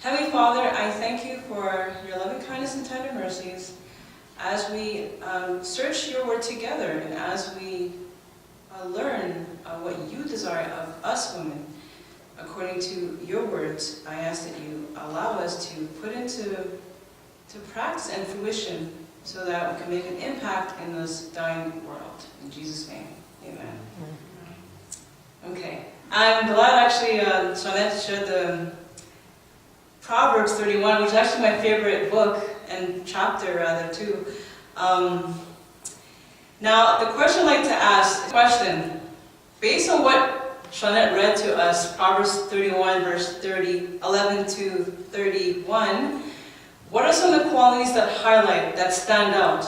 Heavenly Father, I thank you for your loving kindness and tender mercies as we search your word together and as we learn what you desire of us women. According to your words, I ask that you allow us to put into practice and fruition so that we can make an impact in this dying world. In Jesus' name, amen. Okay, I'm glad actually Jeanette shared the Proverbs 31, which is actually my favorite book and chapter rather too. Now, the question I'd like to ask, based on what Jeanette read to us, Proverbs 31, verse 11 to 31, what are some of the qualities that stand out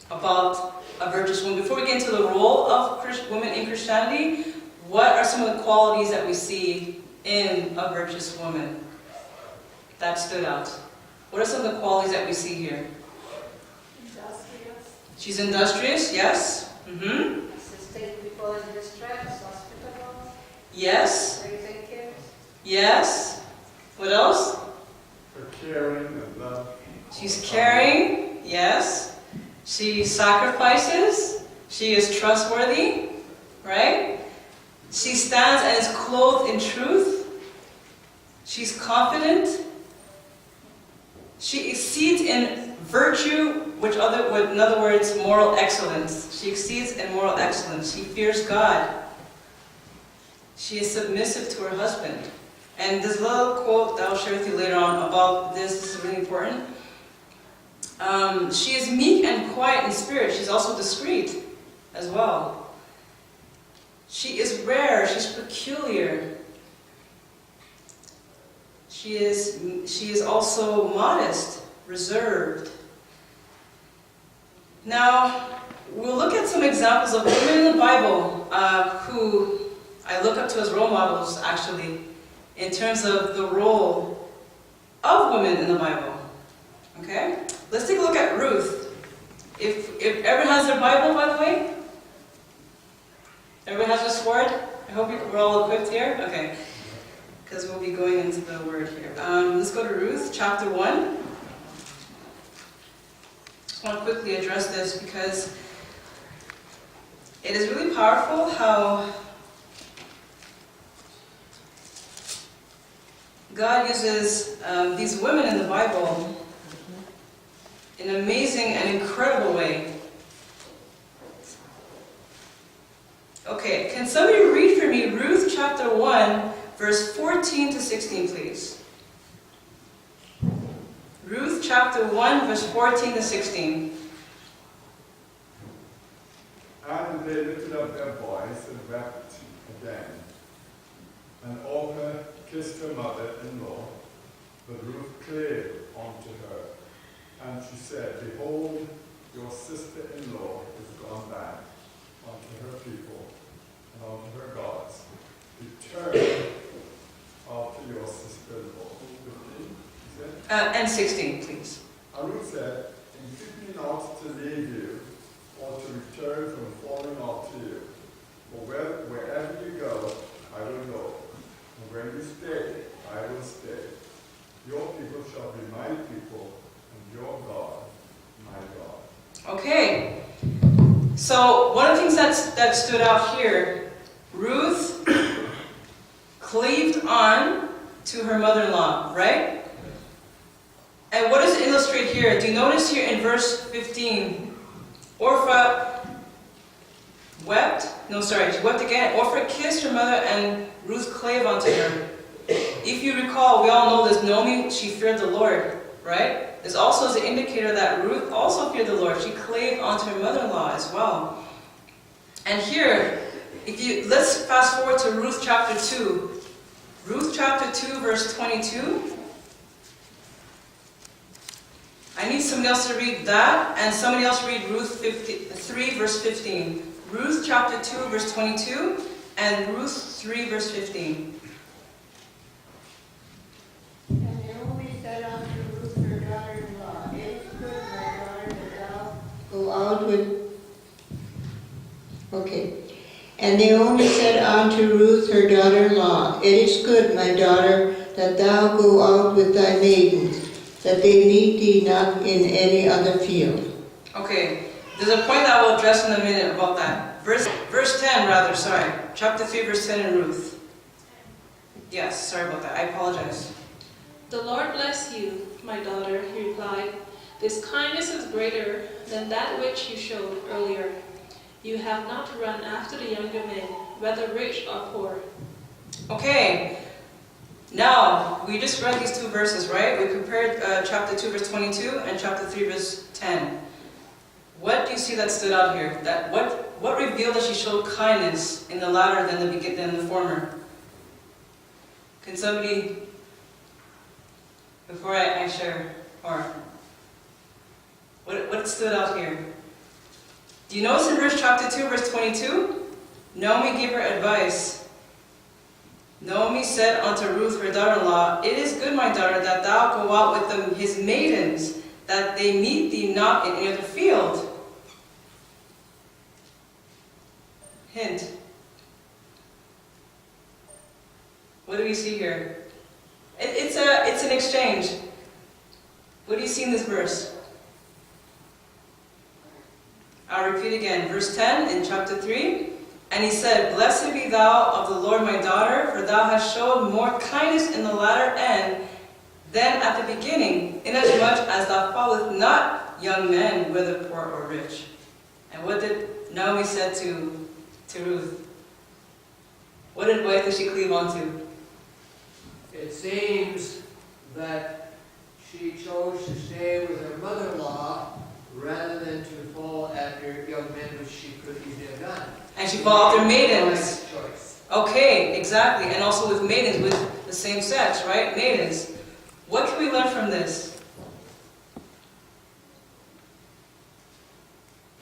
about a virtuous woman? Before we get into the role of women in Christianity, what are some of the qualities that we see in a virtuous woman that stood out? What are some of the qualities that we see here? Industrious. She's industrious, yes. Assisting people in distress, hospitable. Yes. Raising kids. Yes. What else? For caring and love. She's caring, yes. She sacrifices. She is trustworthy, right? She stands and is clothed in truth. She's confident. She exceeds in virtue, in other words, moral excellence. She exceeds in moral excellence. She fears God. She is submissive to her husband. And this little quote that I'll share with you later on about this is really important. She is meek and quiet in spirit. She's also discreet as well. She is rare. She's peculiar. She is also modest, reserved. Now, we'll look at some examples of women in the Bible who I look up to as role models, actually, in terms of the role of women in the Bible. Okay? Let's take a look at Ruth. If everyone has their Bible, by the way? Everyone has their sword? I hope we're all equipped here? Okay. Because we'll be going into the word here. Let's go to Ruth, chapter 1. Just want to quickly address this because it is really powerful how God uses these women in the Bible in an amazing and incredible way. Okay, can somebody read for me Ruth chapter 1, verse 14 to 16, please? Ruth chapter 1, verse 14 to 16. And they lifted up their voice and wept again. And Orpah kissed her mother-in-law, but Ruth clave unto her. And she said, Behold, your sister-in-law is gone back unto her people and unto her gods. Return after your sister-in-law. 15, is it? And 16, please. And Ruth said, Entreat me not to leave you, or to return from falling after you. For wherever you go, I will go. And where you stay, I will stay. Your people shall be my people, and your God, my God. Okay. So, one of the things that stood out here, Ruth cleaved on to her mother-in-law, right? And what does it illustrate here? Do you notice here in verse 15, Orpah wept? No, sorry, she wept again. Orpah kissed her mother and Ruth clave unto her. If you recall, we all know this, Naomi, she feared the Lord, right? This also is an indicator that Ruth also feared the Lord. She clave unto her mother-in-law as well. And here, let's fast forward to Ruth chapter 2. Ruth chapter 2, verse 22. I need somebody else to read that, and somebody else read Ruth 3, verse 15. Ruth chapter 2, verse 22, and Ruth 3, verse 15. And Naomi said unto Ruth her daughter-in-law, It is good, my daughter, that thou go out with... Okay. And Naomi said unto Ruth her daughter-in-law, It is good, my daughter, that thou go out with thy maidens, that they meet thee not in any other field. Okay, there's a point that we'll address in a minute about that. Verse 10 rather, sorry. Chapter 3 verse 10 in Ruth. Yes, sorry about that, I apologize. The Lord bless you, my daughter, he replied. This kindness is greater than that which you showed earlier. You have not run after the younger men, whether rich or poor. Okay, now, we just read these two verses, right? We compared chapter 2 verse 22 and chapter 3 verse 10. What do you see that stood out here? What revealed that she showed kindness in the latter than the former? Can somebody, before I share, or what stood out here? Do you notice in chapter 2 verse 22? Naomi gave her advice. Naomi said unto Ruth her daughter-in-law, It is good, my daughter, that thou go out with them, his maidens, that they meet thee not in any other field. Hint. What do we see here? It's an exchange. What do you see in this verse? I'll repeat again. Verse 10 in chapter 3. And he said, Blessed be thou of the Lord, my daughter, for thou hast showed more kindness in the latter end than at the beginning, inasmuch as thou followest not young men, whether poor or rich. And what did Naomi said to Ruth? What advice did she cleave onto? It seems that she chose to stay with her mother-in-law rather than to fall after young men, which she could easily have done. And she followed after maidens. Choice. Okay, exactly. And also with maidens, with the same sex, right? Maidens. What can we learn from this?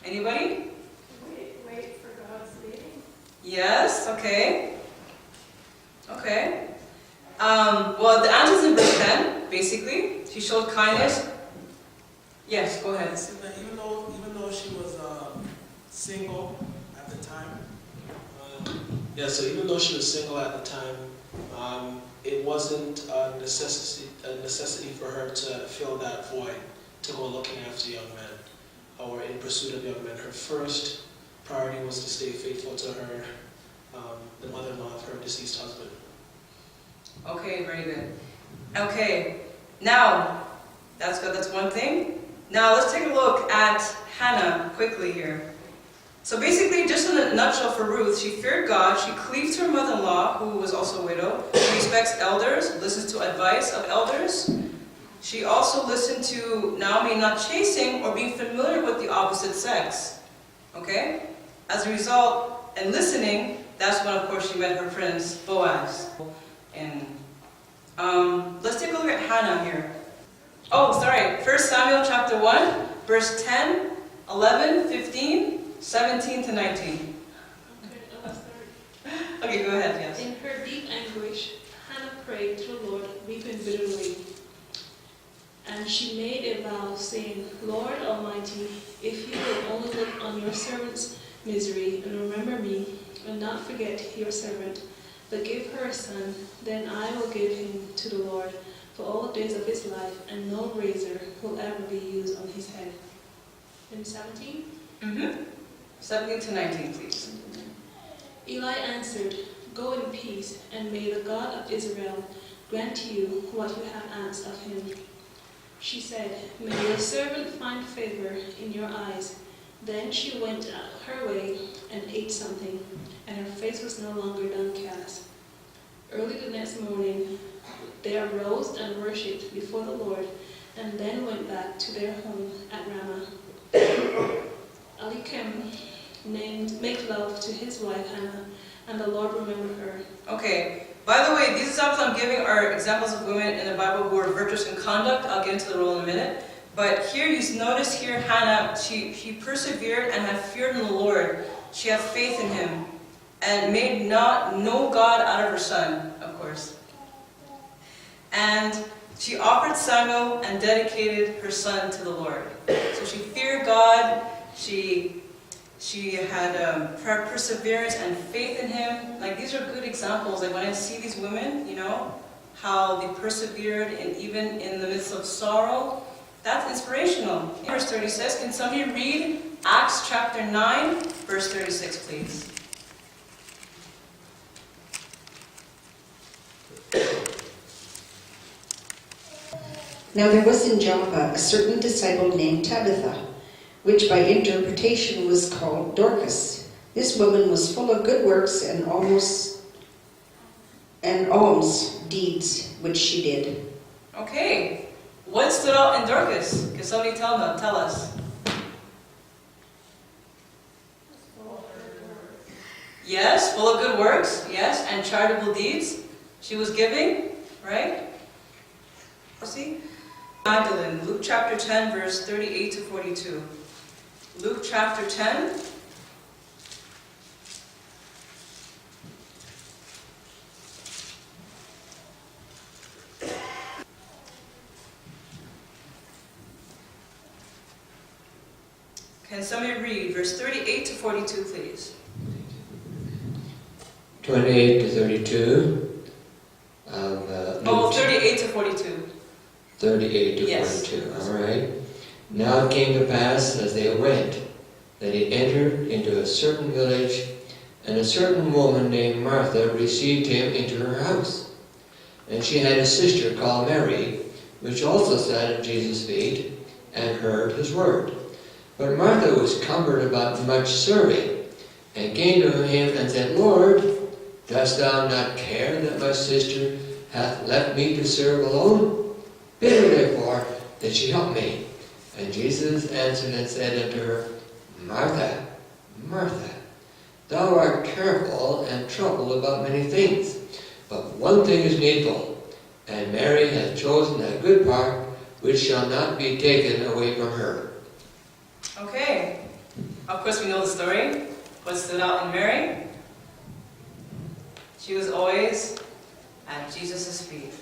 Anybody? Wait for God's leading. Yes, okay. Okay. Well, the answer is in verse 10, basically. She showed kindness. Yes, go ahead. So that even though she was single at the time, so even though she was single at the time, it wasn't a necessity for her to fill that void, to go looking after young men or in pursuit of young men. Her first priority was to stay faithful to her, the mother-in-law of her deceased husband. Okay, very good. Okay, now, that's good, that's one thing. Now let's take a look at Hannah quickly here. So basically, just in a nutshell for Ruth, she feared God, she cleaved to her mother-in-law, who was also a widow. She respects elders, listens to advice of elders. She also listened to Naomi not chasing or being familiar with the opposite sex. Okay? As a result, and listening, that's when of course she met her prince, Boaz. And let's take a look at Hannah here. Oh, sorry. 1 Samuel chapter 1, verse 10, 11, 15, 17 to 19. Okay, go ahead, yes. In her deep anguish, Hannah prayed to the Lord, weeping bitterly. And she made a vow, saying, Lord Almighty, if you will only look on your servant's misery and remember me, and not forget your servant, but give her a son, then I will give him to the Lord for all the days of his life, and no razor will ever be used on his head. In 17? 17 to 19, please. Eli answered, Go in peace, and may the God of Israel grant to you what you have asked of him. She said, May your servant find favor in your eyes. Then she went her way and ate something, and her face was no longer downcast. Early the next morning, they arose and worshipped before the Lord, and then went back to their home at Ramah. Eliakim made love to his wife Hannah, and the Lord remembered her. Okay. By the way, these examples I'm giving are examples of women in the Bible who are virtuous in conduct. I'll get into the role in a minute. But here, you notice here, Hannah, she persevered and had fear in the Lord. She had faith in him, and made no God out of her son, of course. And she offered Samuel and dedicated her son to the Lord. So she feared God. She she had perseverance and faith in him. Like, these are good examples. Like, when I see these women, you know, how they persevered, and even in the midst of sorrow, that's inspirational. Verse 36, can somebody read Acts chapter 9, verse 36, please? Now there was in Joppa a certain disciple named Tabitha, which by interpretation was called Dorcas. This woman was full of good works and alms deeds which she did. Okay, what stood out in Dorcas? Can somebody tell us? Yes, full of good works, yes, and charitable deeds. She was giving, right? See? Magdalene, Luke chapter 10, verse 38 to 42. Luke chapter 10. Can somebody read verse 38 to 42, please? 28 to 32 of Luke. 38 to 42. 38 to Yes. 42, all right. Now it came to pass as they went that he entered into a certain village, and a certain woman named Martha received him into her house. And she had a sister called Mary, which also sat at Jesus' feet and heard his word. But Martha was cumbered about much serving, and came to him and said, Lord, dost thou not care that my sister hath left me to serve alone? Bid her therefore that she help me. And Jesus answered and said unto her, Martha, Martha, thou art careful and troubled about many things, but one thing is needful, and Mary hath chosen that good part which shall not be taken away from her. Okay. Of course we know the story. What stood out in Mary? She was always at Jesus' feet.